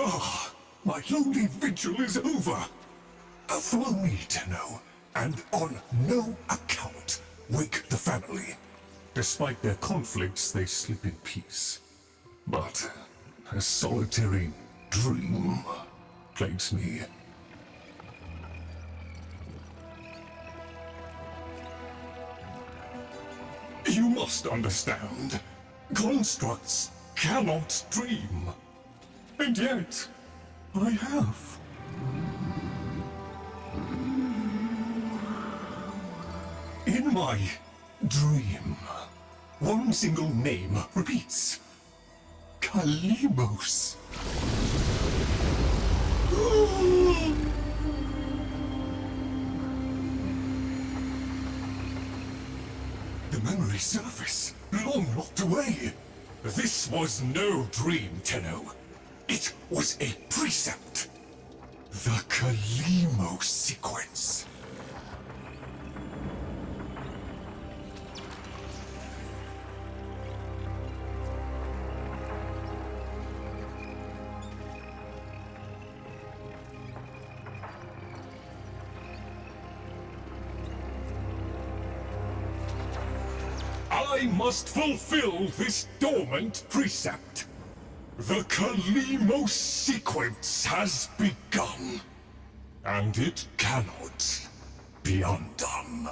Ah, my lonely vigil is over. Follow me, Tenno, and on no account wake the family. Despite their conflicts, they sleep in peace. But a solitary dream plagues me. You must understand, constructs cannot dream. And yet, I have. In my dream, one single name repeats. Kalios. The memory surface, long locked away. This was no dream, Tenno. It was a precept. The Kalios sequence. I must fulfill this dormant precept. The Kalios sequence has begun, and it cannot be undone.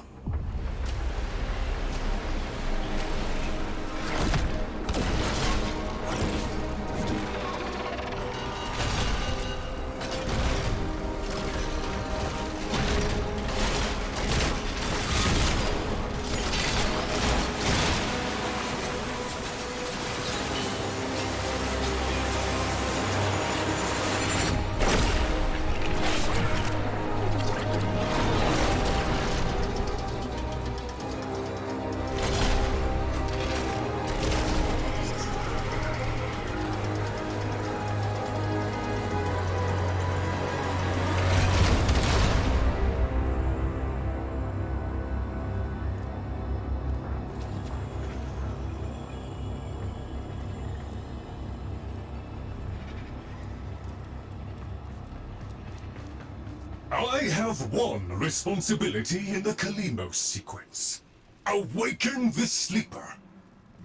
I have one responsibility in the Kalios sequence. Awaken the sleeper.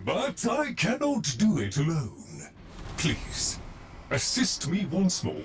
But I cannot do it alone. Please, assist me once more.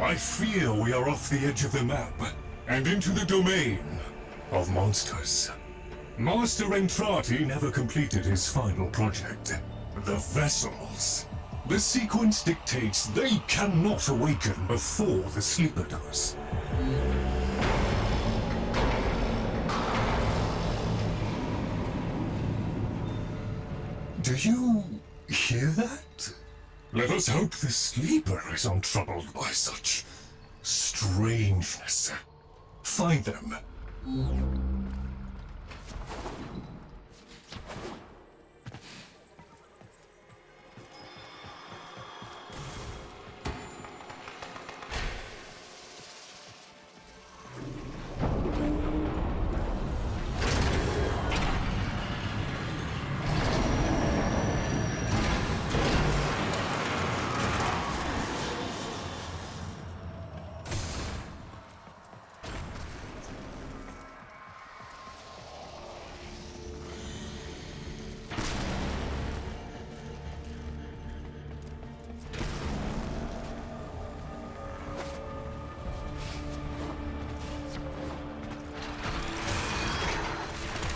I fear we are off the edge of the map, and into the domain of monsters. Master Entrati never completed his final project, the vessels. The sequence dictates they cannot awaken before the sleeper does. Do you hear that? Let us hope the sleeper is untroubled by such strangeness. Find them.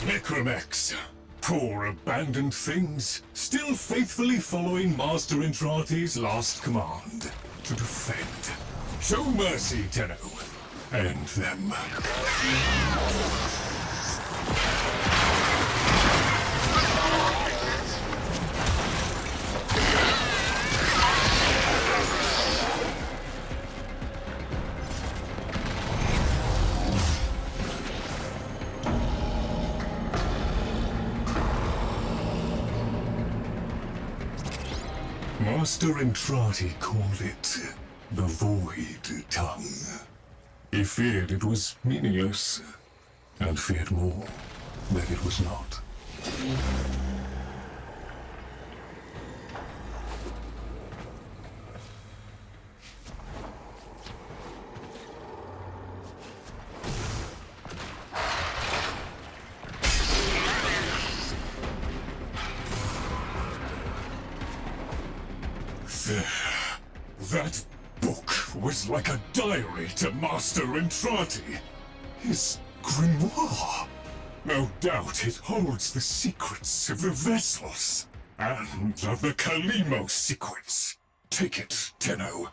Necromex, poor abandoned things, still faithfully following Master Entrati's last command, to defend. Show mercy, Tenno. End them. Master Entrati called it the Void Tongue. He feared it was meaningless, and feared more that it was not. That book was like a diary to Master Entrati. His grimoire. No doubt it holds the secrets of the vessels and of the Kalimu sequence. Take it, Tenno.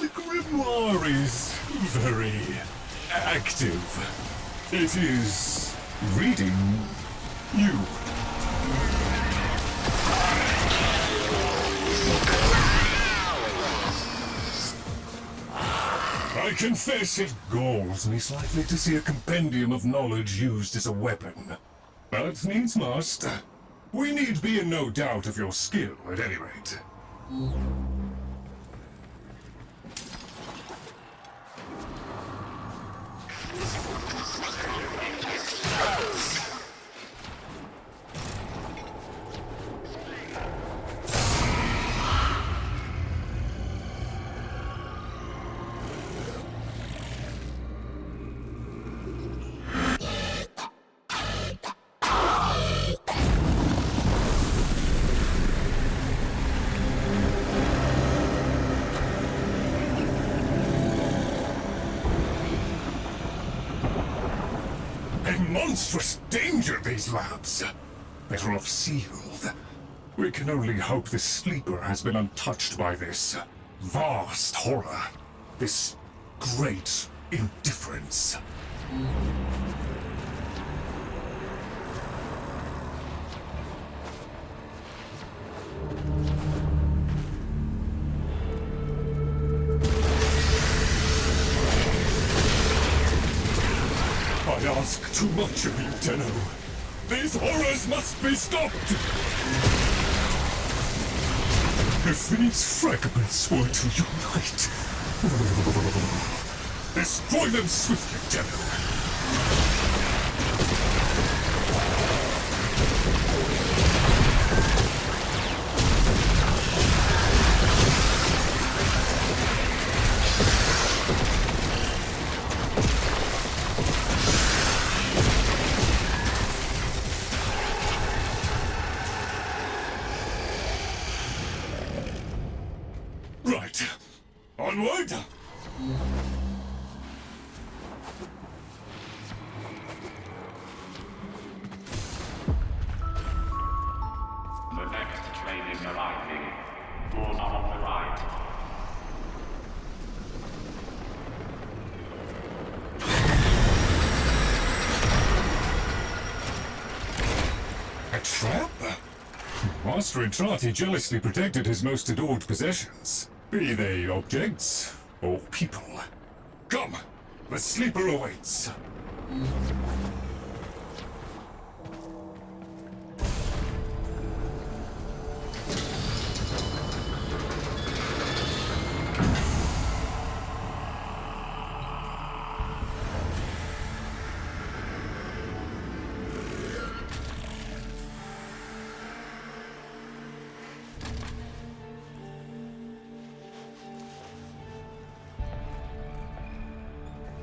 The grimoire is very active. It is reading you. I confess it galls me slightly to see a compendium of knowledge used as a weapon. But needs must. We need be in no doubt of your skill, at any rate. Monstrous danger, these labs. Better off sealed. We can only hope the sleeper has been untouched by this vast horror, this great indifference. I ask too much of you, Tenno. These horrors must be stopped! If these fragments were to unite... Destroy them swiftly, Tenno! Right. Onward! The next train is arriving. Doors are on the right. A trap? Master Entrati jealously protected his most adored possessions, be they objects or people. Come, the sleeper awaits.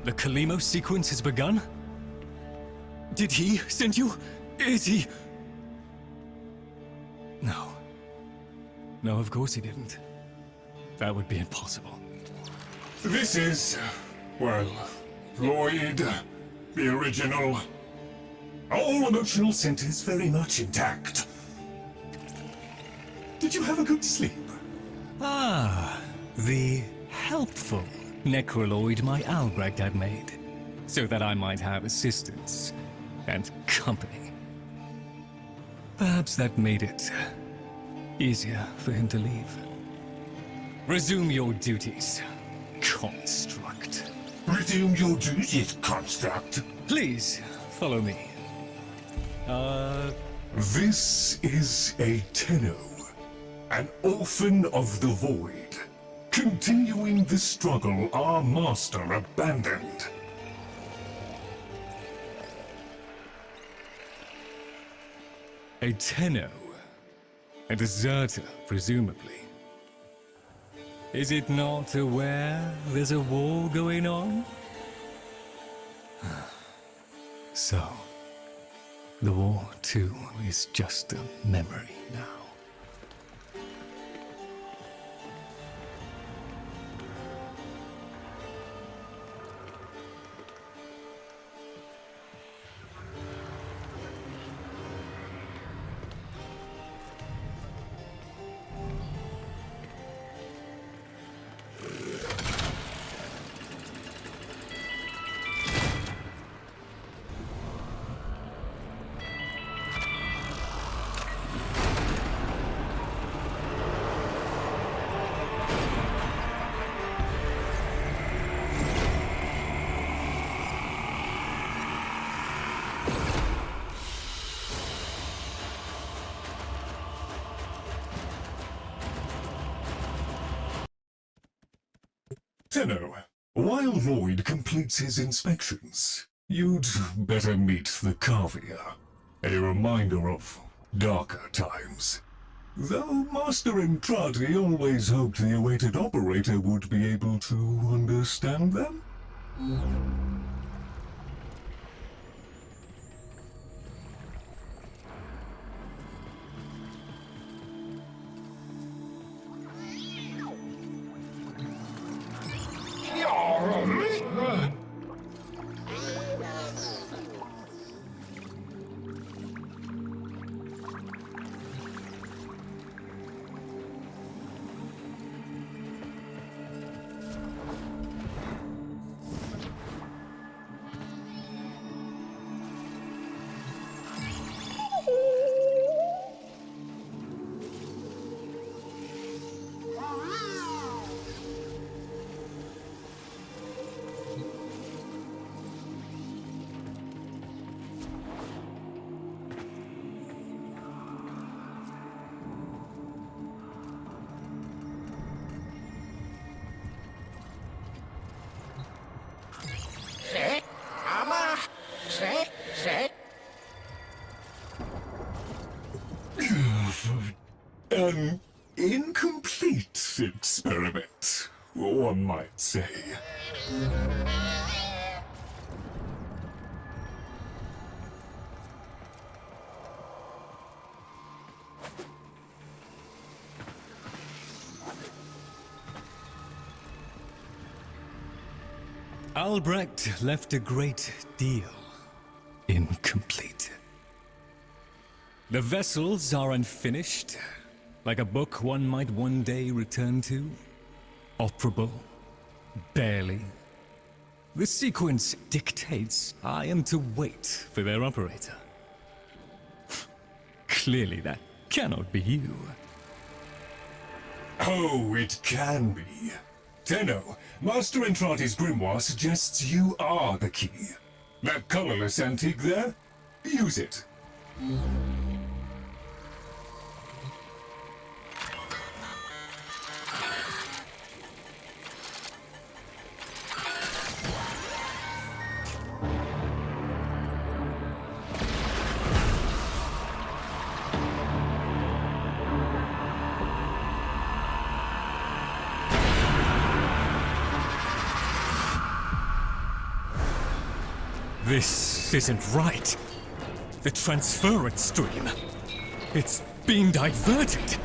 The Kalimu sequence has begun? Did he send you? Is he? No. No, of course he didn't. That would be impossible. This is, well, Lloyd, the original. All emotional centers very much intact. Did you have a good sleep? Ah, the helpful necroloid my Albrecht had made, so that I might have assistance and company. Perhaps that made it easier for him to leave. Resume your duties, construct. Resume your duties, construct. Please, follow me. This is a Tenno, an orphan of the void, continuing the struggle our master abandoned. A Tenno. A deserter, presumably. Is it not aware there's a war going on? So, the war too is just a memory now. Tenno, while Lloyd completes his inspections, you'd better meet the Cavia, a reminder of darker times. Though Master Entrati always hoped the awaited operator would be able to understand them. An incomplete experiment, one might say. Albrecht left a great deal incomplete. The vessels are unfinished, like a book one might one day return to. Operable, barely. The sequence dictates I am to wait for their operator. Clearly that cannot be you. Oh, it can be. Tenno, Master Entrati's grimoire suggests you are the key. That colorless antique there? Use it. This isn't right. The transference stream. It's being diverted.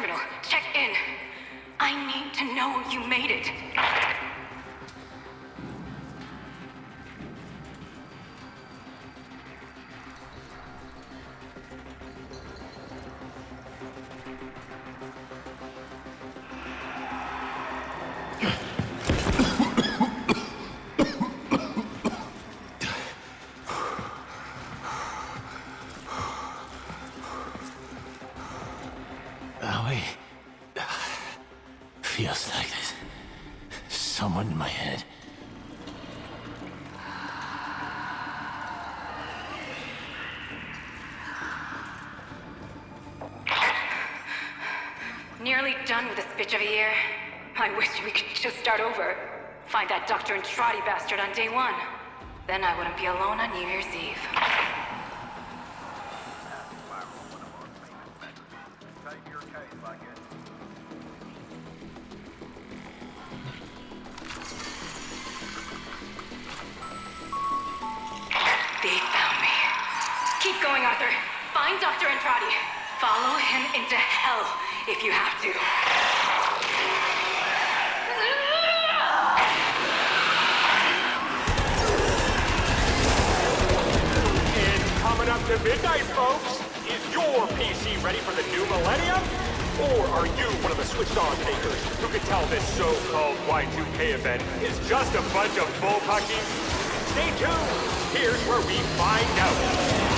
terminal. Check in. I need to know you made it. Feels like there's someone in my head. Nearly done with this bitch of a year. I wish we could just start over. Find that Dr. and Trotty bastard on day one. Then I wouldn't be alone on New Year's Eve. They found me. Keep going, Arthur. Find Dr. Andrade. Follow him into hell if you have to. It's coming up to midnight, folks. Is your PC ready for the new millennium? Or are you one of the switched-on takers who can tell this so-called Y2K event is just a bunch of bullpucky? Stay tuned. Here's where we find out.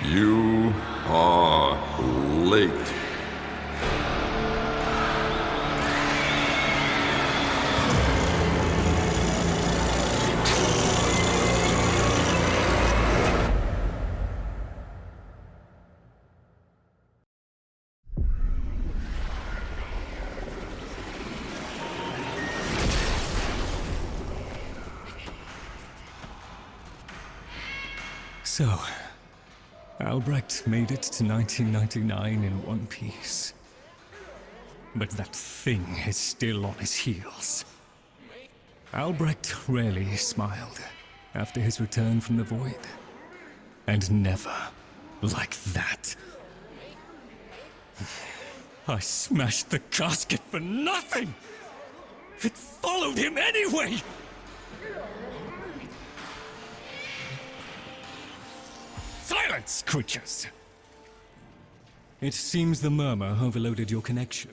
You are late. So, Albrecht made it to 1999 in one piece. But that thing is still on his heels. Albrecht rarely smiled after his return from the void. And never like that. I smashed the casket for nothing! It followed him anyway! Silence, creatures! It seems the murmur overloaded your connection.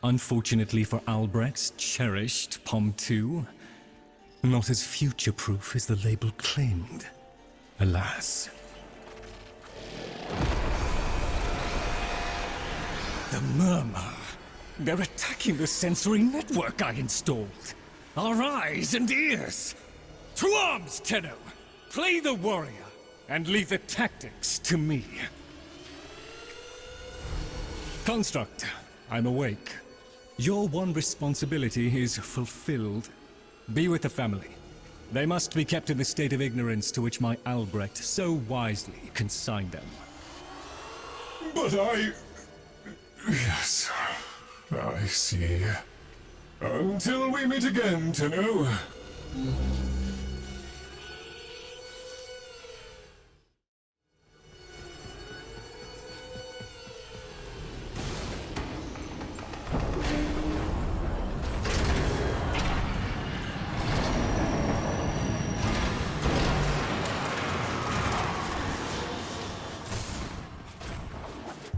Unfortunately for Albrecht's cherished POM 2, not as future-proof as the label claimed. Alas. The Murmur. They're attacking the sensory network I installed. Our eyes and ears. To arms, Tenno! Play the warrior, and leave the tactics to me. Construct, I'm awake. Your one responsibility is fulfilled. Be with the family. They must be kept in the state of ignorance to which my Albrecht so wisely consigned them. But Yes, I see. Until we meet again, Tenno.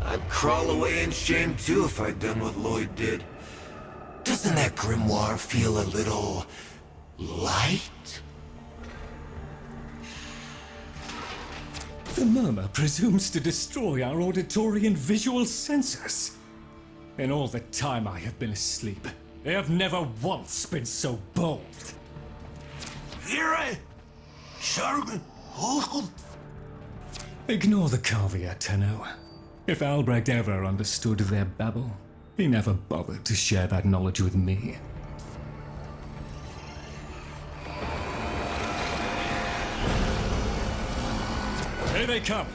I'd crawl away in shame too if I'd done what Lloyd did. Doesn't that grimoire feel a little light? The Murmur presumes to destroy our auditory and visual senses. In all the time I have been asleep, they have never once been so bold. Ignore the caveat, Tenno. If Albrecht ever understood their babble, he never bothered to share that knowledge with me. Here they come!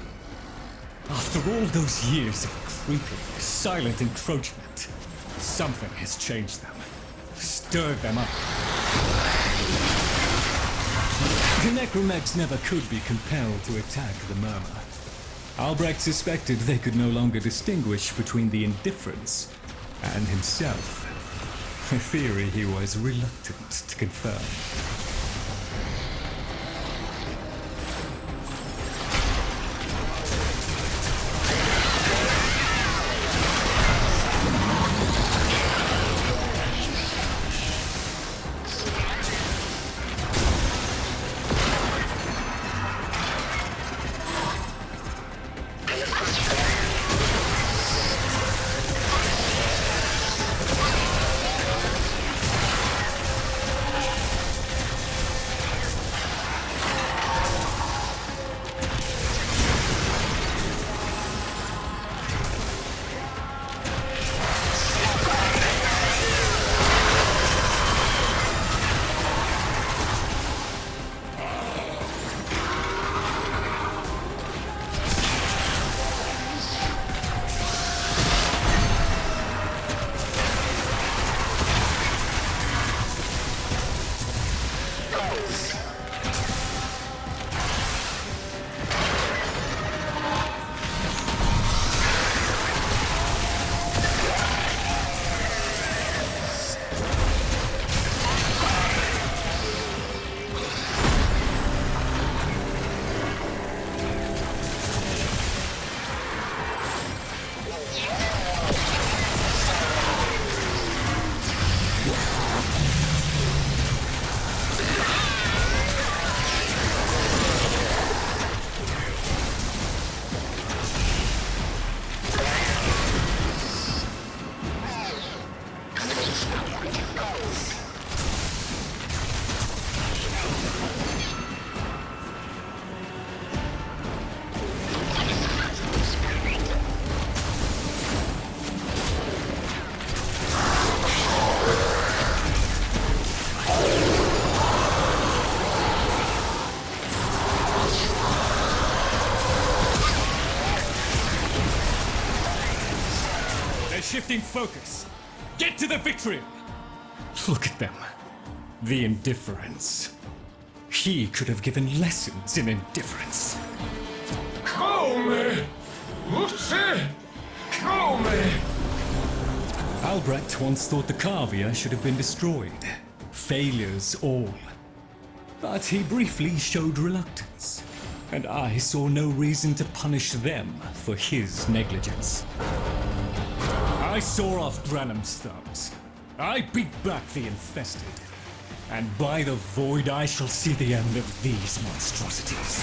After all those years of creeping, silent encroachment, something has changed them, stirred them up. The Necromegs never could be compelled to attack the Murmur. Albrecht suspected they could no longer distinguish between the indifference and himself, a theory he was reluctant to confirm. Shifting focus. Get to the victory! Look at them. The indifference. He could have given lessons in indifference. Come! Albrecht once thought the Cavia should have been destroyed. Failures all. But he briefly showed reluctance. And I saw no reason to punish them for his negligence. I saw off Branham's thugs. I beat back the infested. And by the void I shall see the end of these monstrosities.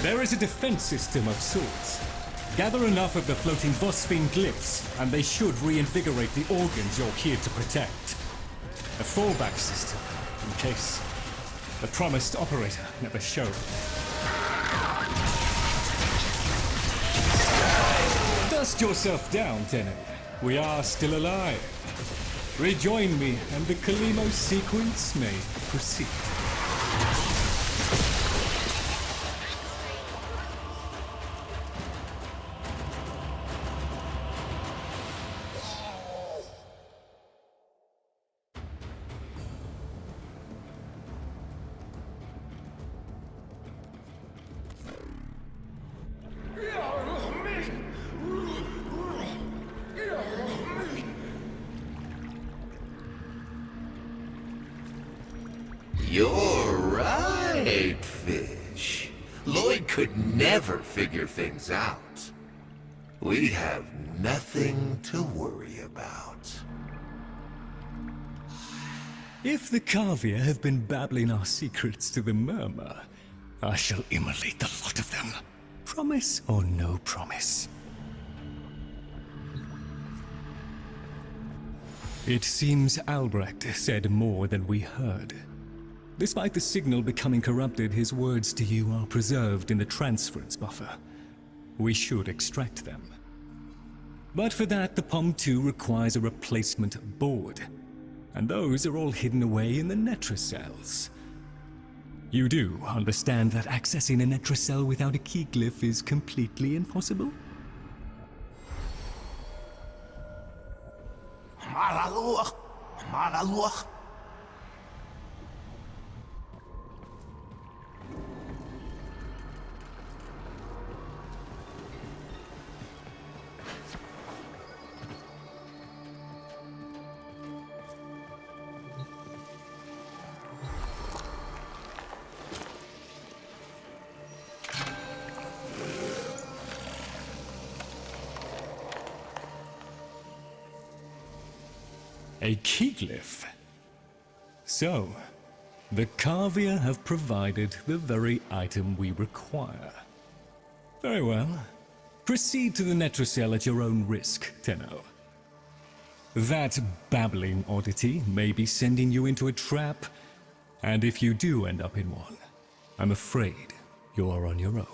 There is a defense system of sorts. Gather enough of the floating Vosphine glyphs, and they should reinvigorate the organs you're here to protect. A fallback system, in case the promised operator never showed. Dust yourself down, Tenno. We are still alive. Rejoin me, and the Kalinos sequence may proceed. You're right, Fish. Lloyd could never figure things out. We have nothing to worry about. If the Kavia have been babbling our secrets to the Murmur, I shall immolate the lot of them. Promise or no promise? It seems Albrecht said more than we heard. Despite the signal becoming corrupted, his words to you are preserved in the transference buffer. We should extract them. But for that, the POM-2 requires a replacement board. And those are all hidden away in the Netracels. You do understand that accessing a Netracel without a key glyph is completely impossible? A key glyph. So, the Kavia have provided the very item we require. Very well. Proceed to the Netracel at your own risk, Tenno. That babbling oddity may be sending you into a trap, and if you do end up in one, I'm afraid you're on your own.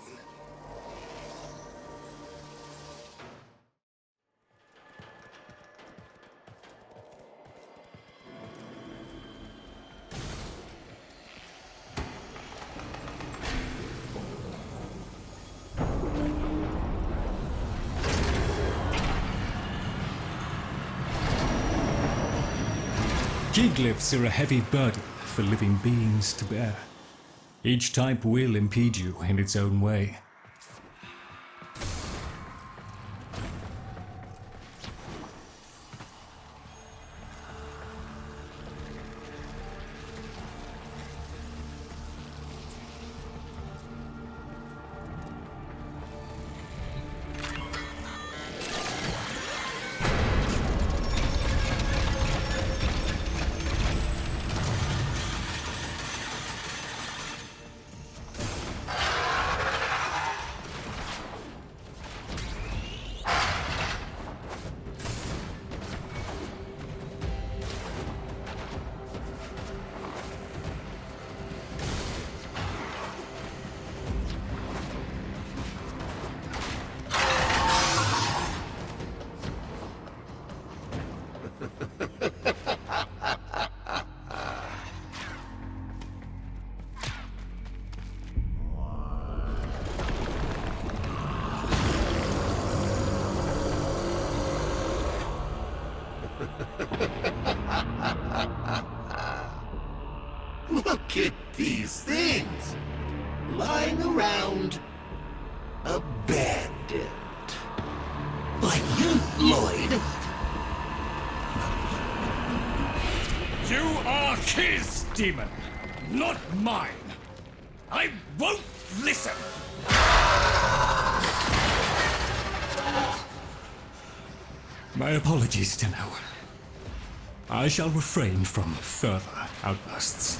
Key glyphs are a heavy burden for living beings to bear. Each type will impede you in its own way. Look at these things lying around, abandoned. Like you, Lloyd. You are his demon, not mine. I won't listen. My apologies, Tenno. I shall refrain from further outbursts.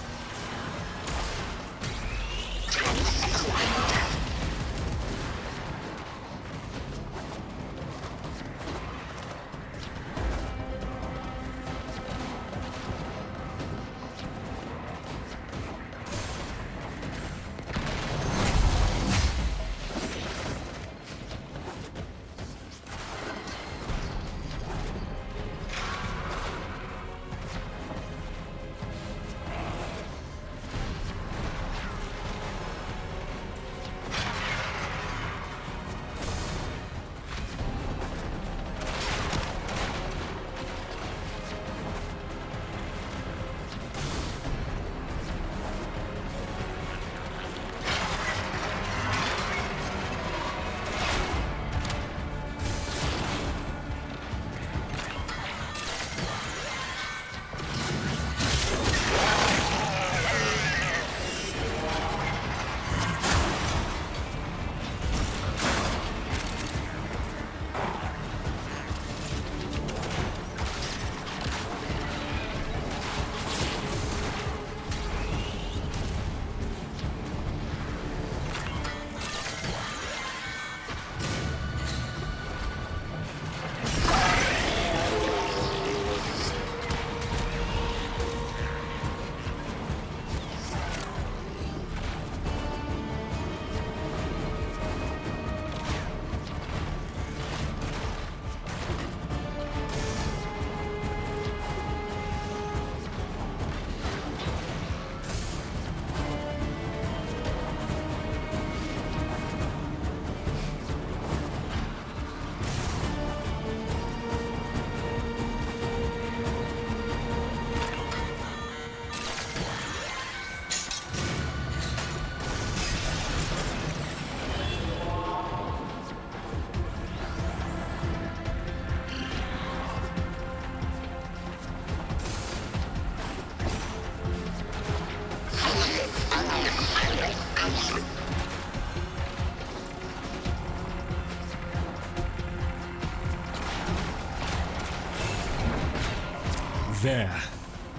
There,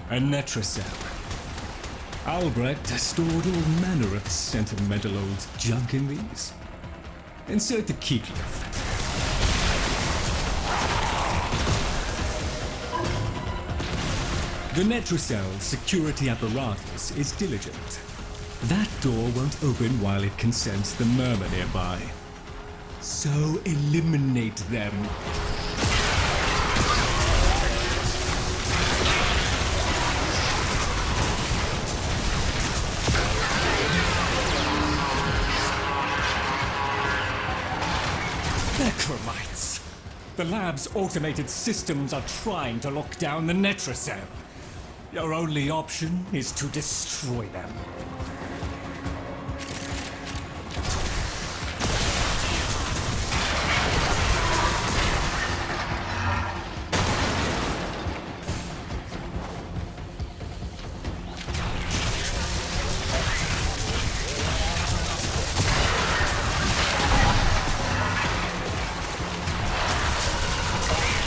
a netrocell. Albrecht stored all manner of sentimental old junk in these. Insert the key glyph. The netrocell's security apparatus is diligent. That door won't open while it can sense the murmur nearby. So eliminate them. Your only option is to destroy them.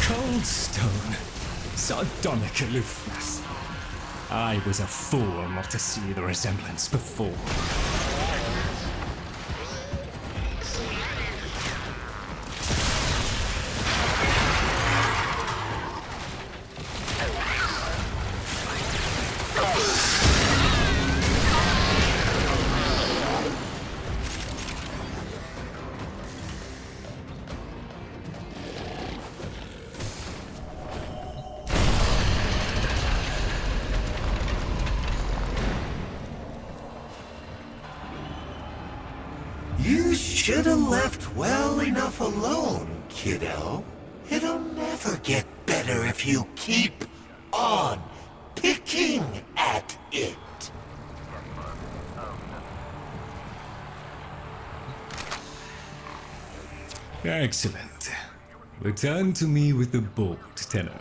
Cold stone. Sardonic aloofness. I was a fool not to see the resemblance before. You should have left well enough alone, kiddo. It'll never get better if you keep on picking at it. Excellent. Return to me with the board, Tenno.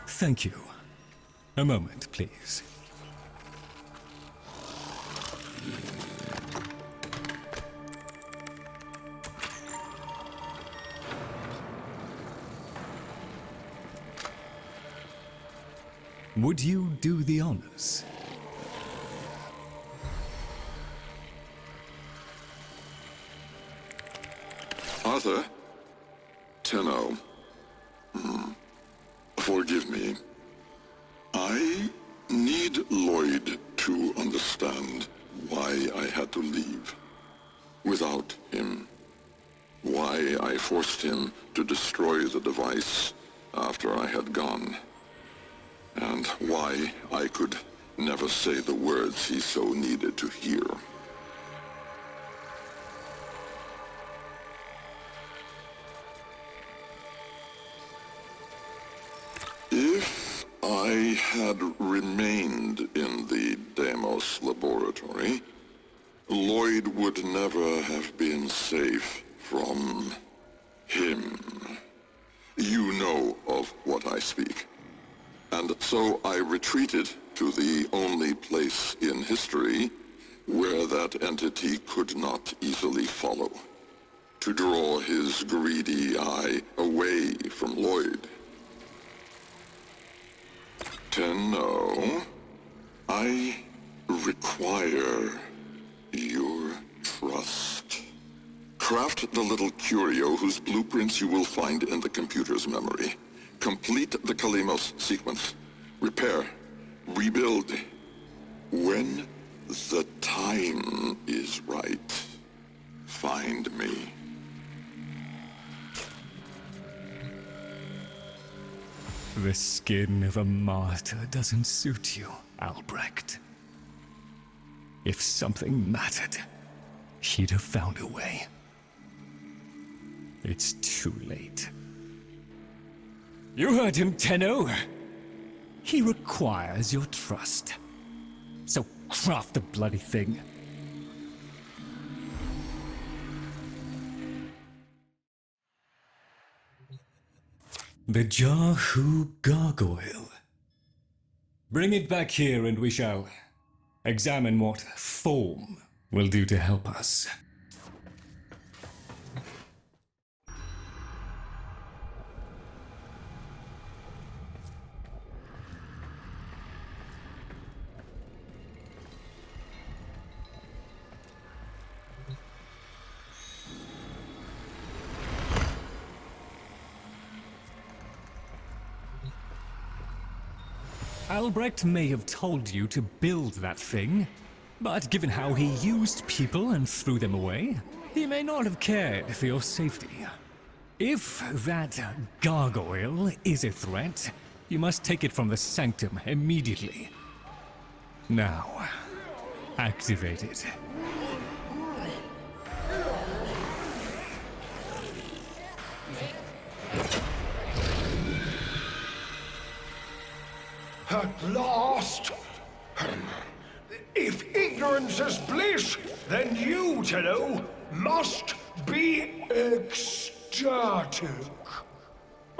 Thank you. A moment, please. Would you do the honors? Arthur? Tenno. Forgive me. I need Lloyd to understand why I had to leave. Without him. Why I forced him to destroy the device after I had gone. And why I could never say the words he so needed to hear. If I had remained in the Deimos laboratory, Lloyd would never have been safe from him. You know of what I speak. And so I retreated to the only place in history where that entity could not easily follow, to draw his greedy eye away from Lloyd. Tenno, I require your trust. Craft the little curio whose blueprints you will find in the computer's memory. Complete the Kalinos sequence. Repair. Rebuild. When the time is right, find me. The skin of a martyr doesn't suit you, Albrecht. If something mattered, she'd have found a way. It's too late. You heard him, Tenno. He requires your trust. So craft the bloody thing. The Jahu gargoyle. Bring it back here and we shall examine what form will do to help us. Альбрехт may have told you to build that thing, but given how he used people and threw them away, he may not have cared for your safety. If that gargoyle is a threat, you must take it from the sanctum immediately. Now, activate it. At last! If ignorance is bliss, then you, Tenno, must be ecstatic.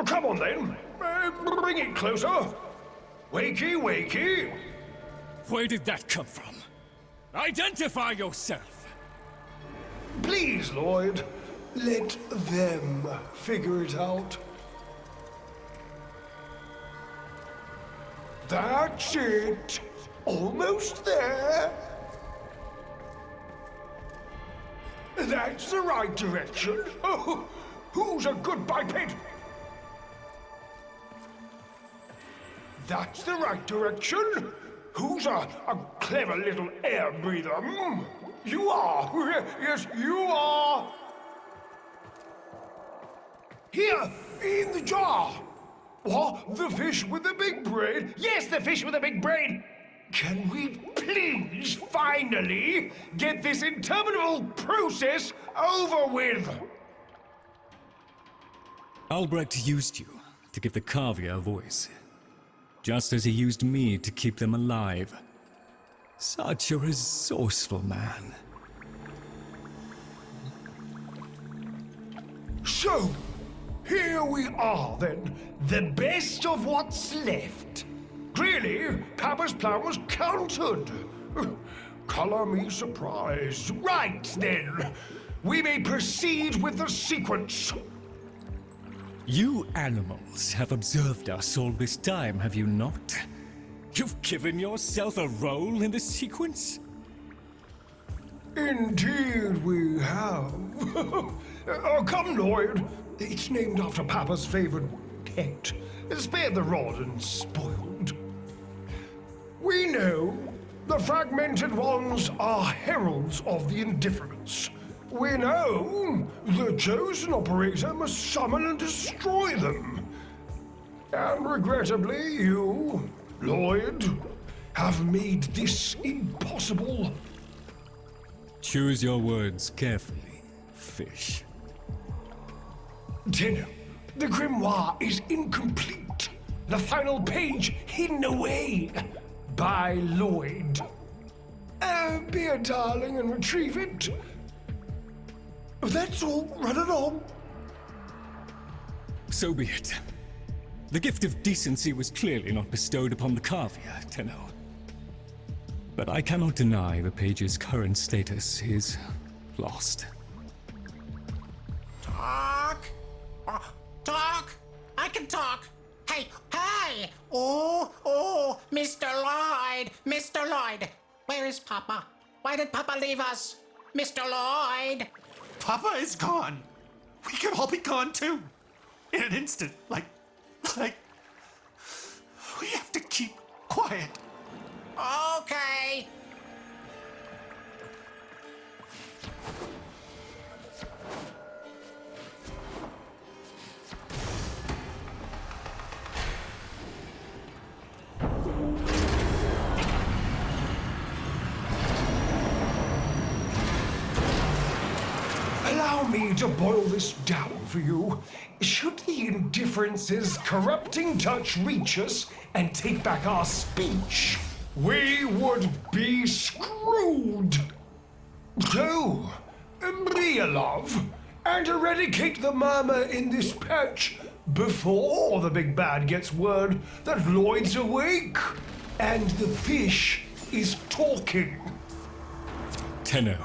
Come on then, bring it closer. Wakey, wakey. Where did that come from? Identify yourself! Please, Lloyd, let them figure it out. That's it. Almost there. That's the right direction. Oh, who's a good biped? That's the right direction. Who's a clever little air breather? You are. Yes, you are. Here, in the jar. What? The fish with the big brain? Yes, the fish with the big brain! Can we please finally get this interminable process over with? Альбрехт used you to give the Cavia a voice, just as he used me to keep them alive. Such a resourceful man. So, here we are then, the best of what's left. Clearly, Papa's plan was countered. Color me surprised. Right then, we may proceed with the sequence. You animals have observed us all this time, have you not? You've given yourself a role in the sequence? Indeed we have. Oh, come, Lloyd. It's named after Papa's favorite pet. Spare the rod and spoiled. We know the fragmented ones are heralds of the indifference. We know the chosen operator must summon and destroy them. And regrettably, you, Lloyd, have made this impossible. Choose your words carefully, fish. Tenno, the grimoire is incomplete. The final page hidden away by Lloyd. Be a darling and retrieve it. That's all. Run along. So be it. The gift of decency was clearly not bestowed upon the Cavia, Tenno. But I cannot deny the page's current status is lost. Talk? Talk? I can talk. Hey, hey! Oh, Mr. Lloyd! Mr. Lloyd! Where is Papa? Why did Papa leave us? Mr. Lloyd! Papa is gone. We could all be gone too. In an instant. Like, we have to keep quiet. Okay. Allow me to boil this down for you. Should the indifference's corrupting touch reach us and take back our speech, we would be screwed. So, be a love, and eradicate the murmur in this patch before the big bad gets word that Lloyd's awake and the fish is talking. Tenno,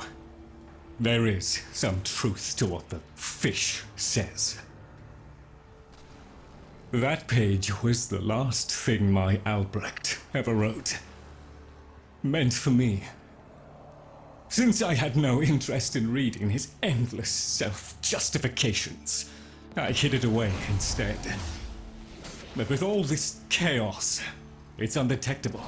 there is some truth to what the fish says. That page was the last thing my Albrecht ever wrote. Meant for me. Since I had no interest in reading his endless self-justifications, I hid it away instead. But with all this chaos, it's undetectable.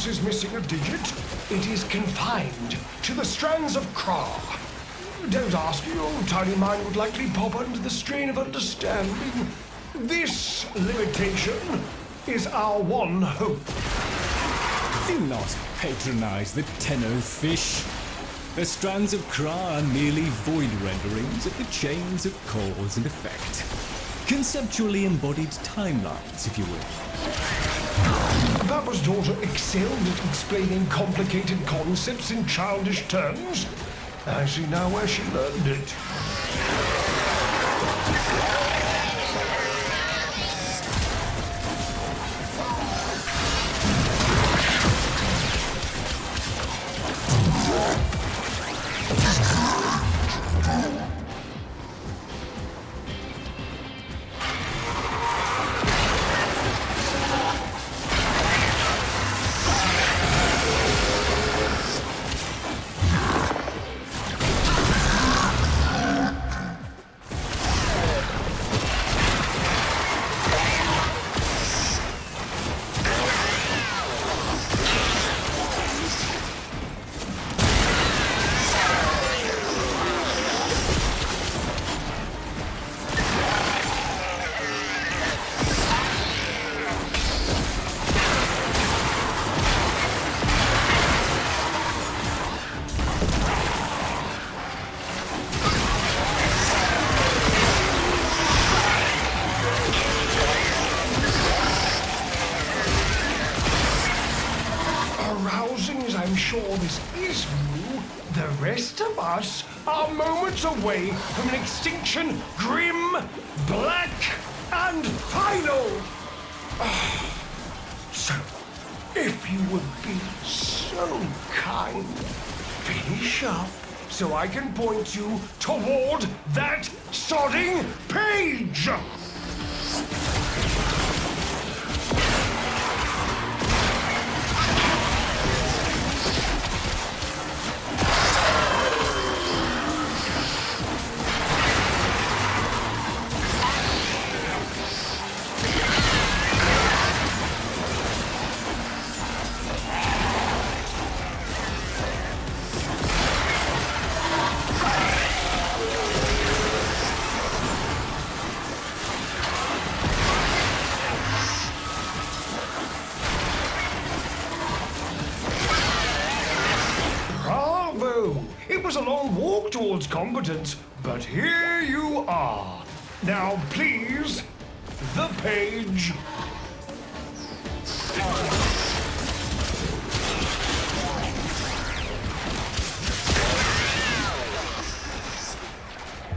Is missing a digit, it is confined to the strands of Kra. Don't ask, your tiny mind would likely pop under the strain of understanding. This limitation is our one hope. Do not patronize the Tenno fish. The strands of Kra are merely void renderings of the chains of cause and effect. Conceptually embodied timelines, if you will. Papa's daughter excelled at explaining complicated concepts in childish terms. I see now where she learned it. This is new. The rest of us are moments away from an extinction grim, black, and final. So, if you would be so kind, finish up so I can point you toward that sodding page. A long walk towards competence, but here you are. Now, please, the page.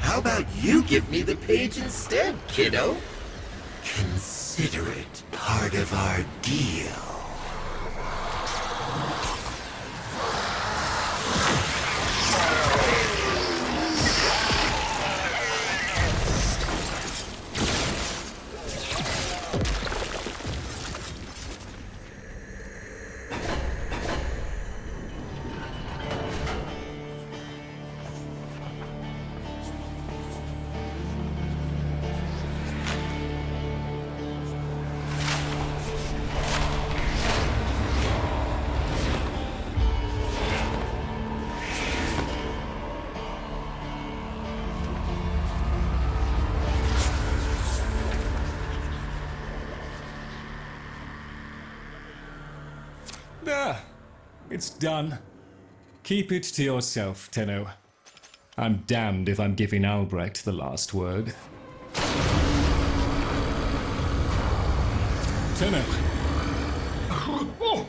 How about you give me the page instead, kiddo? Consider it part of our deal. Ah, it's done. Keep it to yourself, Tenno. I'm damned if I'm giving Albrecht the last word. Tenno. Oh,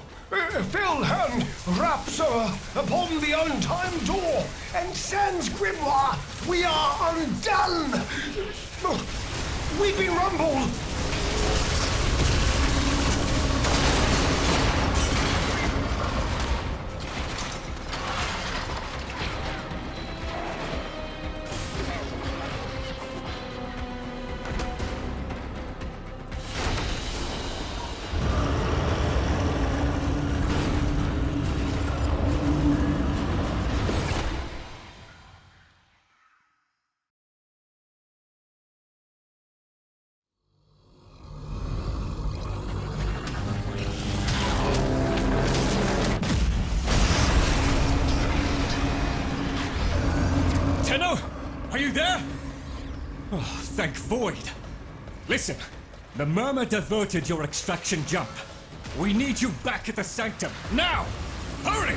fell hand raps upon the untimed door, and sans grimoire, we are undone! We've been rumbled! Tenno, are you there? Oh, thank Void. Listen, the murmur diverted your extraction jump. We need you back at the sanctum, now! Hurry!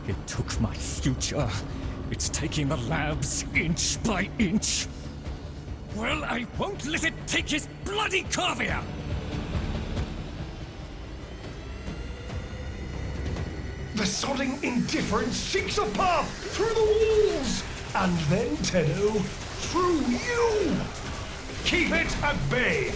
It took my future. It's taking the labs inch by inch. Well, I won't let it take his bloody corvia! The sodding indifference seeks a path through the walls, and then, Tenno, through you! Keep it at bay!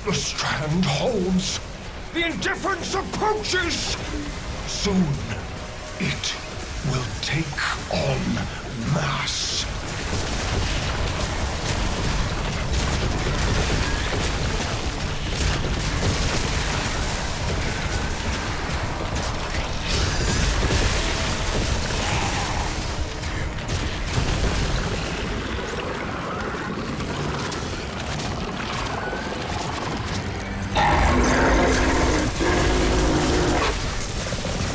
The strand holds. The indifference approaches. Soon, it will take on mass.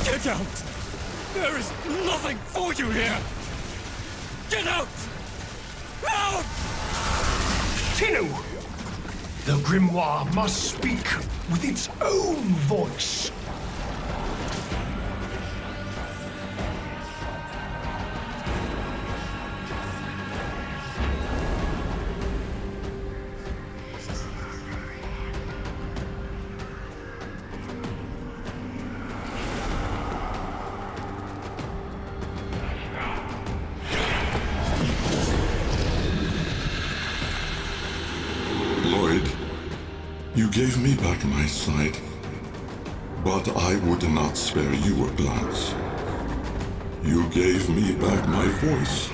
Get out! There is nothing for you here! Get out! Out! Tenno! The grimoire must speak with its own voice. You gave me back my sight, but I would not spare you a glance. You gave me back my voice,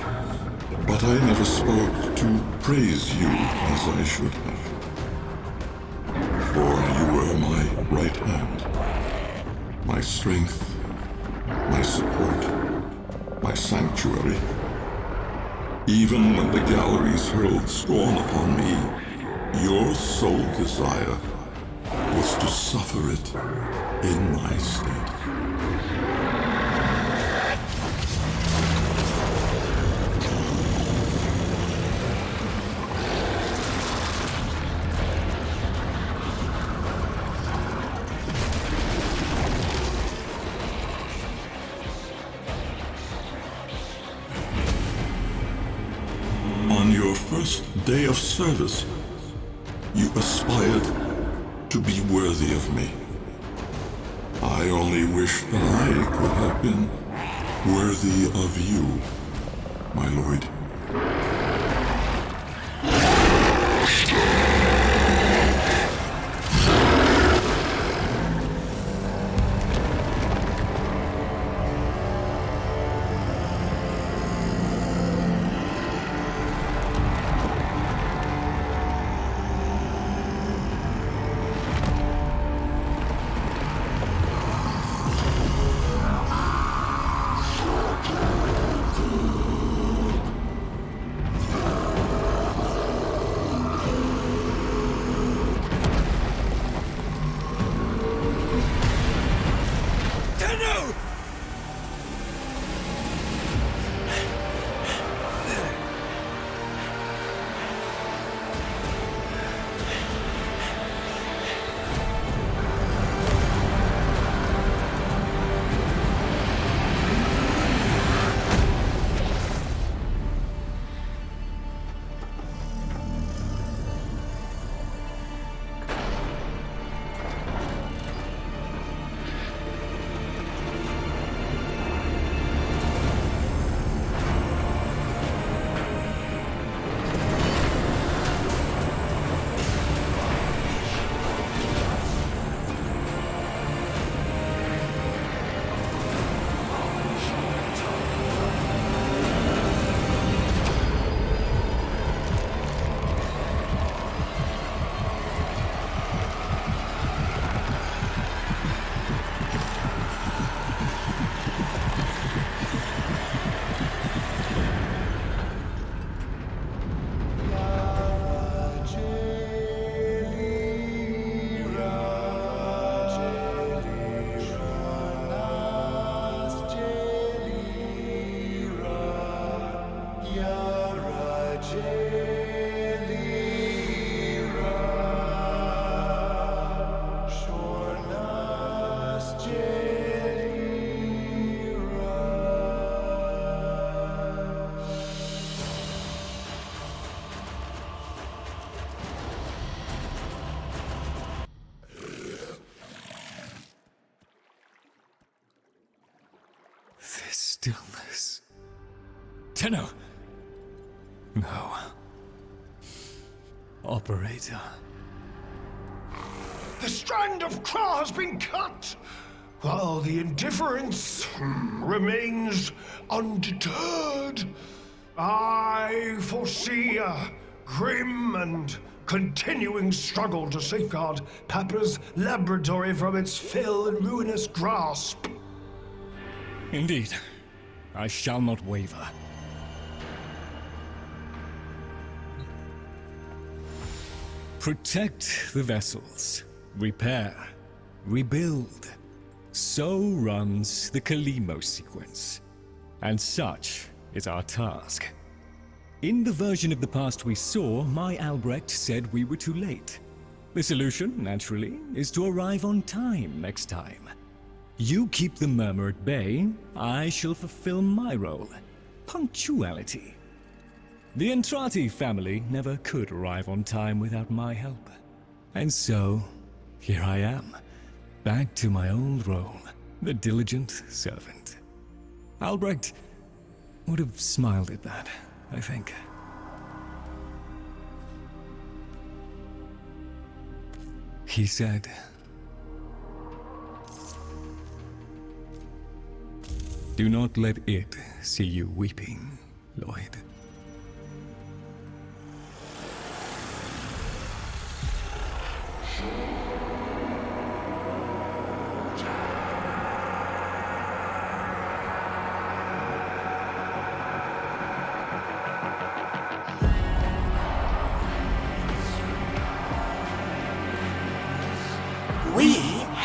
but I never spoke to praise you as I should have. For you were my right hand, my strength, my support, my sanctuary. Even when the galleries hurled scorn upon me, your sole desire was to suffer it in my stead. On your first day of service, you aspired to be worthy of me. I only wish that I could have been worthy of you, my lord. Stillness. Tenno! No. Operator. The strand of claw has been cut, while the indifference remains undeterred. I foresee a grim and continuing struggle to safeguard Papa's laboratory from its fell and ruinous grasp. Indeed. I shall not waver. Protect the vessels. Repair. Rebuild. So runs the Kalinos sequence. And such is our task. In the version of the past we saw, my Альбрехт said we were too late. The solution, naturally, is to arrive on time next time. You keep the murmur at bay, I shall fulfill my role. Punctuality. The Entrati family never could arrive on time without my help. And so, here I am, back to my old role, the diligent servant. Альбрехт would have smiled at that, I think. He said, "Do not let it see you weeping, Lloyd."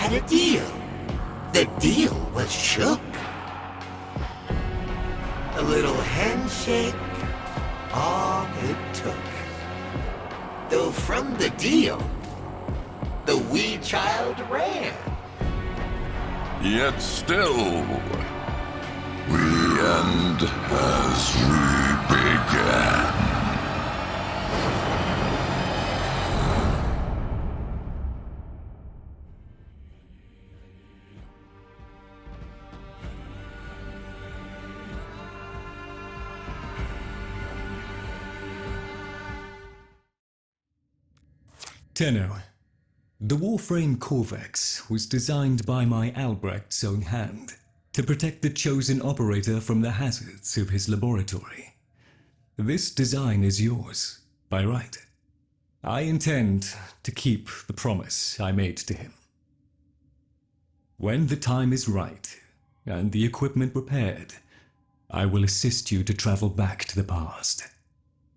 had a deal. The deal was shook. A little handshake, all it took. Though from the deal, the wee child ran. Yet still, the end has re-began. Tenno. The Warframe Corvex was designed by my Albrecht's own hand to protect the chosen operator from the hazards of his laboratory. This design is yours, by right. I intend to keep the promise I made to him. When the time is right, and the equipment repaired, I will assist you to travel back to the past,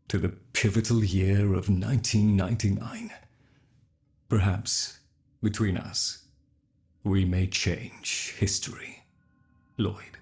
to the pivotal year of 1999. Perhaps, between us, we may change history, Lloyd.